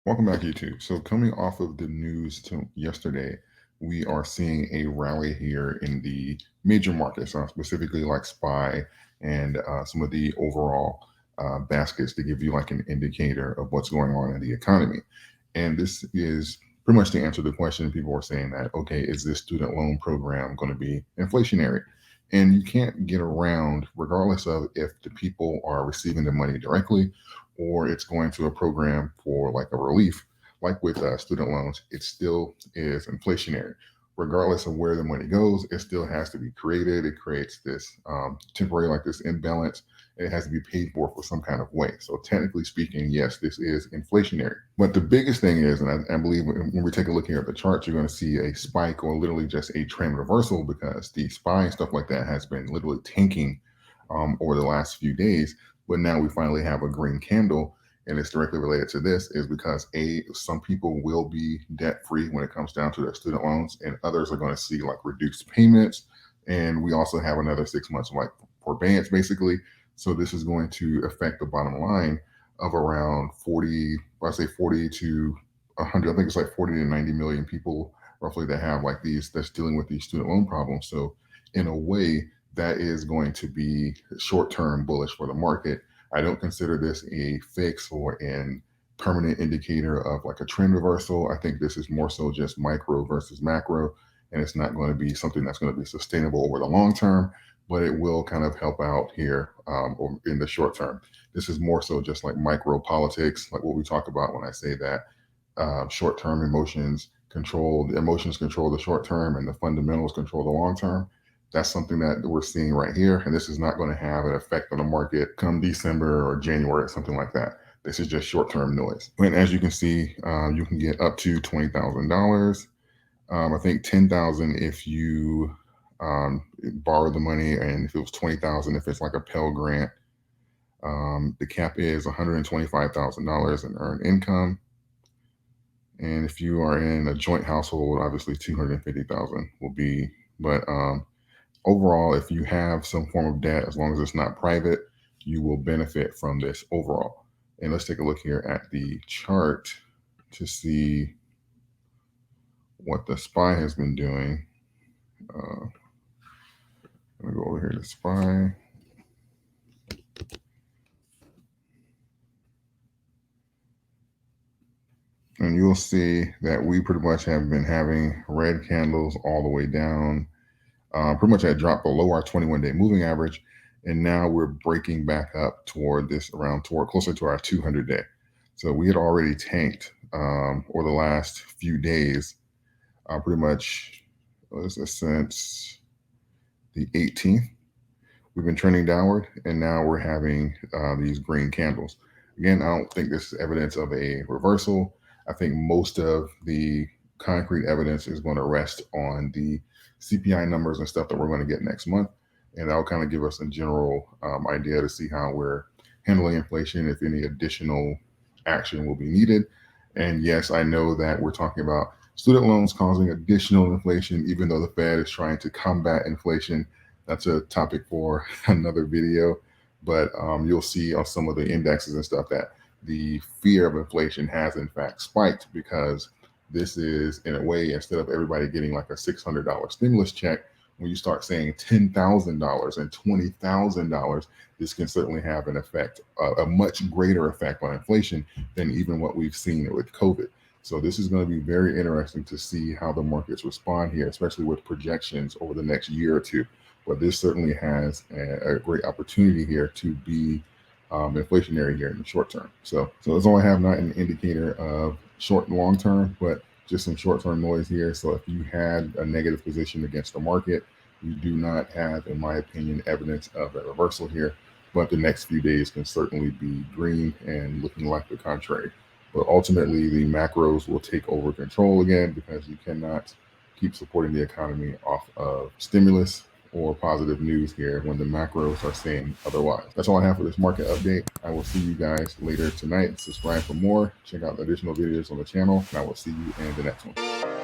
Welcome back, YouTube. So, coming off of the news to yesterday, we are seeing a rally here in the major markets, specifically like SPY and some of the overall baskets to give you like an indicator of what's going on in the economy. And this is pretty much to answer the question. People are saying that, okay, is this student loan program going to be inflationary? And you can't get around, regardless of if the people are receiving the money directly or it's going to a program for like a relief, like with student loans, it still is inflationary. Regardless of where the money goes, it still has to be created. It creates this temporary, like this imbalance, and it has to be paid for some kind of way. So, technically speaking, yes, this is inflationary. But the biggest thing is, and I believe when we take a look here at the chart, you're going to see a spike or literally just a trend reversal because the SPY and stuff like that has been literally tanking over the last few days. But now we finally have a green candle, and it's directly related to this is because some people will be debt free when it comes down to their student loans, and others are going to see like reduced payments. And we also have another 6 months of like forbearance basically. So this is going to affect the bottom line of around 40, I say 40 to 100. I think it's like 40 to 90 million people roughly that have like these that's dealing with these student loan problems. So in a way, that is going to be short-term bullish for the market. I don't consider this a fix or an permanent indicator of like a trend reversal. I think this is more so just micro versus macro, and it's not going to be something that's going to be sustainable over the long term, but it will kind of help out here in the short term. This is more so just like micro politics, like what we talk about when I say that short-term emotions control the short term and the fundamentals control the long term. That's something that we're seeing right here, and this is not going to have an effect on the market come December or January or something like that. This is just short-term noise. And as you can see, you can get up to $20,000. I think 10,000 if you borrow the money, and if it was 20,000 if it's like a Pell Grant. The cap is $125,000 in earned income. And if you are in a joint household, obviously 250,000 will be. But overall, if you have some form of debt, as long as it's not private, you will benefit from this overall. And let's take a look here at the chart to see what the SPY has been doing. I'm gonna go over here to SPY. And you'll see that we pretty much have been having red candles all the way down. Pretty much had dropped below our 21-day moving average, and now we're breaking back up toward closer to our 200-day. So we had already tanked over the last few days, pretty much since the 18th. We've been trending downward, and now we're having these green candles. Again, I don't think this is evidence of a reversal. I think most of the concrete evidence is going to rest on the CPI numbers and stuff that we're going to get next month. And that'll kind of give us a general idea to see how we're handling inflation, if any additional action will be needed. And yes, I know that we're talking about student loans causing additional inflation, even though the Fed is trying to combat inflation. That's a topic for another video. But you'll see on some of the indexes and stuff that the fear of inflation has in fact spiked, because this is, in a way, instead of everybody getting like a $600 stimulus check, when you start saying $10,000 and $20,000, this can certainly have an effect, a much greater effect on inflation than even what we've seen with COVID. So this is going to be very interesting to see how the markets respond here, especially with projections over the next year or two. But this certainly has a great opportunity here to be inflationary here in the short term. So that's all I have, not an indicator of short and long term, but just some short term noise here. So if you had a negative position against the market, you do not have, in my opinion, evidence of a reversal here. But the next few days can certainly be green and looking like the contrary. But ultimately, the macros will take over control again, because you cannot keep supporting the economy off of stimulus or positive news here when the macros are saying otherwise. That's all I have for this market update. I will see you guys later tonight. Subscribe for more. Check out the additional videos on the channel, and I will see you in the next one.